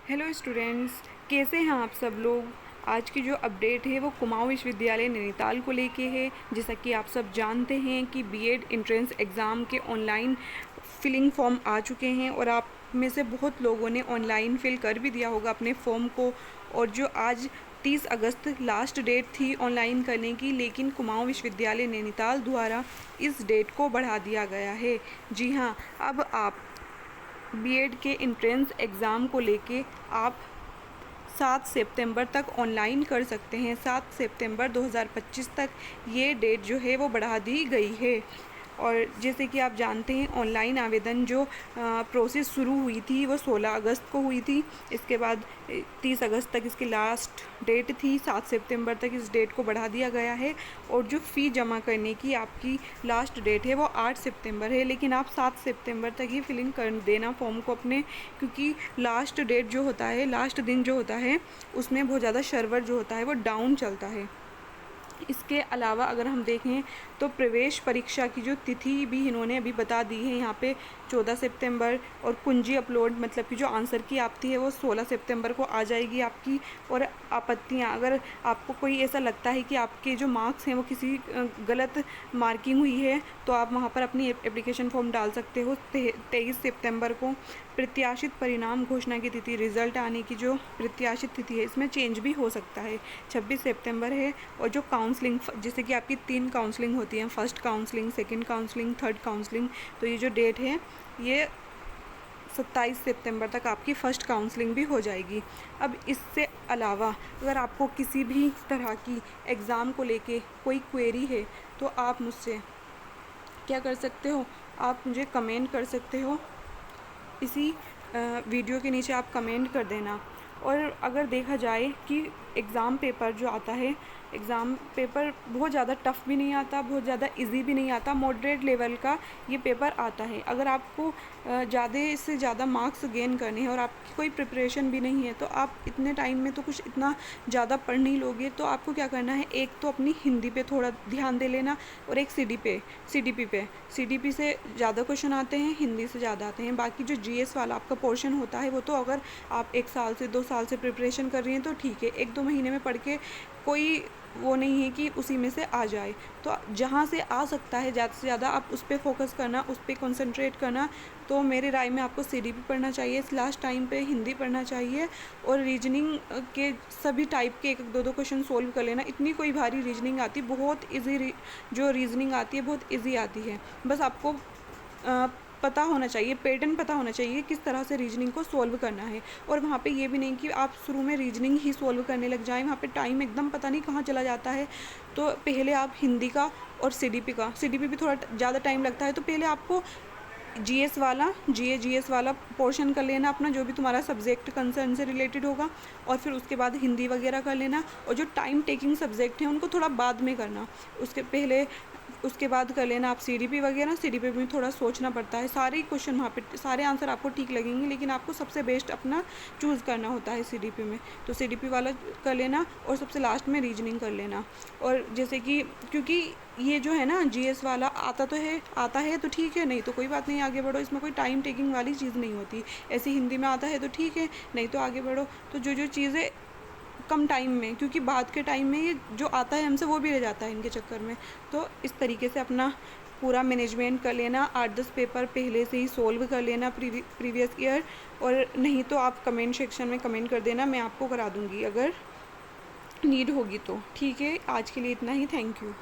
Hello students, कैसे हैं आप सब लोग। आज की जो अपडेट है वो कुमाऊं विश्वविद्यालय नैनीताल को लेके है। जैसा कि आप सब जानते हैं कि बीएड एंट्रेंस एग्ज़ाम के ऑनलाइन फिलिंग फॉर्म आ चुके हैं और आप में से बहुत लोगों ने ऑनलाइन फिल कर भी दिया होगा अपने फॉर्म को। और जो आज 30 अगस्त लास्ट डेट थी ऑनलाइन करने की, लेकिन कुमाऊं विश्वविद्यालय नैनीताल द्वारा इस डेट को बढ़ा दिया गया है। जी हाँ, अब आप बीएड के एंट्रेंस एग्ज़ाम को लेके आप 7 सितंबर तक ऑनलाइन कर सकते हैं। 7 सितंबर 2025 तक ये डेट जो है वो बढ़ा दी गई है। और जैसे कि आप जानते हैं, ऑनलाइन आवेदन जो प्रोसेस शुरू हुई थी वो 16 अगस्त को हुई थी। इसके बाद 30 अगस्त तक इसकी लास्ट डेट थी। 7 सितंबर तक इस डेट को बढ़ा दिया गया है। और जो फ़ी जमा करने की आपकी लास्ट डेट है वो 8 सितंबर है, लेकिन आप 7 सितंबर तक ही फिलिंग कर देना फॉर्म को अपने, क्योंकि लास्ट डेट जो होता है, लास्ट दिन जो होता है, उसमें बहुत ज़्यादा सर्वर जो होता है वो डाउन चलता है। इसके अलावा अगर हम देखें तो प्रवेश परीक्षा की जो तिथि भी इन्होंने अभी बता दी है यहाँ पे 14 सितंबर, और कुंजी अपलोड मतलब कि जो आंसर की आपती है वो 16 सितंबर को आ जाएगी आपकी। और आपत्तियाँ, अगर आपको कोई ऐसा लगता है कि आपके जो मार्क्स हैं वो किसी गलत मार्किंग हुई है, तो आप वहाँ पर अपनी एप्लीकेशन फॉर्म डाल सकते हो 23 सितंबर को। प्रत्याशित परिणाम घोषणा की तिथि, रिज़ल्ट आने की जो प्रत्याशित तिथि है, इसमें चेंज भी हो सकता है, 26 सितंबर है। और जो काउंसलिंग, जैसे कि आपकी 3 काउंसलिंग होती हैं, first counselling, second counselling, third counselling, तो ये जो डेट है ये 27 सितंबर तक आपकी फ़र्स्ट काउंसलिंग भी हो जाएगी। अब इससे अलावा अगर आपको किसी भी तरह की एग्ज़ाम को लेके कोई क्वेरी है, तो आप मुझसे क्या कर सकते हो, आप मुझे कमेंट कर सकते हो। इसी वीडियो के नीचे आप कमेंट कर देना। और अगर देखा जाए कि एग्ज़ाम पेपर जो आता है, एग्ज़ाम पेपर बहुत ज़्यादा टफ़ भी नहीं आता, बहुत ज़्यादा इजी भी नहीं आता, मॉडरेट लेवल का ये पेपर आता है। अगर आपको ज़्यादा से ज़्यादा मार्क्स गेन करने हैं और आपकी कोई प्रिपरेशन भी नहीं है, तो आप इतने टाइम में तो कुछ इतना ज़्यादा पढ़ नहीं लोगे। तो आपको क्या करना है, एक तो अपनी हिंदी पे थोड़ा ध्यान दे लेना, और एक सीडीपी से ज़्यादा क्वेश्चन आते हैं, हिंदी से ज़्यादा आते हैं। बाकी जो जीएस वाला आपका पोर्शन होता है, वो तो अगर आप 1 साल से 2 साल से प्रिपरेशन कर रही हैं तो ठीक है, 1-2 महीने में पढ़ के कोई वो नहीं है कि उसी में से आ जाए। तो जहाँ से आ सकता है ज़्यादा से ज़्यादा आप उस पर फोकस करना, उस पर कंसंट्रेट करना। तो मेरी राय में आपको सीडीपी पढ़ना चाहिए इस लास्ट टाइम पे, हिंदी पढ़ना चाहिए, और रीजनिंग के सभी टाइप के 1-2 क्वेश्चन सोल्व कर लेना। इतनी कोई भारी रीजनिंग आती, बहुत ईजी जो रीजनिंग आती है बहुत ईजी आती है। बस आपको पता होना चाहिए, पैटर्न पता होना चाहिए किस तरह से रीजनिंग को सोल्व करना है। और वहाँ पे ये भी नहीं कि आप शुरू में रीजनिंग ही सोल्व करने लग जाएं, वहाँ पे टाइम एकदम पता नहीं कहाँ चला जाता है। तो पहले आप हिंदी का और सीडीपी भी थोड़ा ज़्यादा टाइम लगता है, तो पहले आपको जीएस वाला पोर्शन कर लेना अपना, जो भी तुम्हारा सब्जेक्ट कंसर्न से रिलेटेड होगा, और फिर उसके बाद हिंदी वगैरह कर लेना। और जो टाइम टेकिंग सब्जेक्ट हैं उनको थोड़ा बाद में करना, उसके बाद कर लेना आप सीडीपी वगैरह। सीडीपी में थोड़ा सोचना पड़ता है, सारे क्वेश्चन वहाँ पे सारे आंसर आपको ठीक लगेंगे, लेकिन आपको सबसे बेस्ट अपना चूज़ करना होता है सीडीपी में। तो सीडीपी वाला कर लेना, और सबसे लास्ट में रीजनिंग कर लेना। और जैसे कि क्योंकि ये जो है ना जीएस वाला आता है तो ठीक है, नहीं तो कोई बात नहीं, आगे बढ़ो, इसमें कोई टाइम टेकिंग वाली चीज़ नहीं होती। ऐसे हिंदी में आता है तो ठीक है, नहीं तो आगे बढ़ो। तो जो चीज़ें कम टाइम में, क्योंकि बाद के टाइम में ये जो आता है हमसे वो भी रह जाता है इनके चक्कर में। तो इस तरीके से अपना पूरा मैनेजमेंट कर लेना, 8-10 पेपर पहले से ही सोल्व कर लेना प्रीवियस ईयर। और नहीं तो आप कमेंट सेक्शन में कमेंट कर देना, मैं आपको करा दूँगी अगर नीड होगी तो। ठीक है, आज के लिए इतना ही, थैंक यू।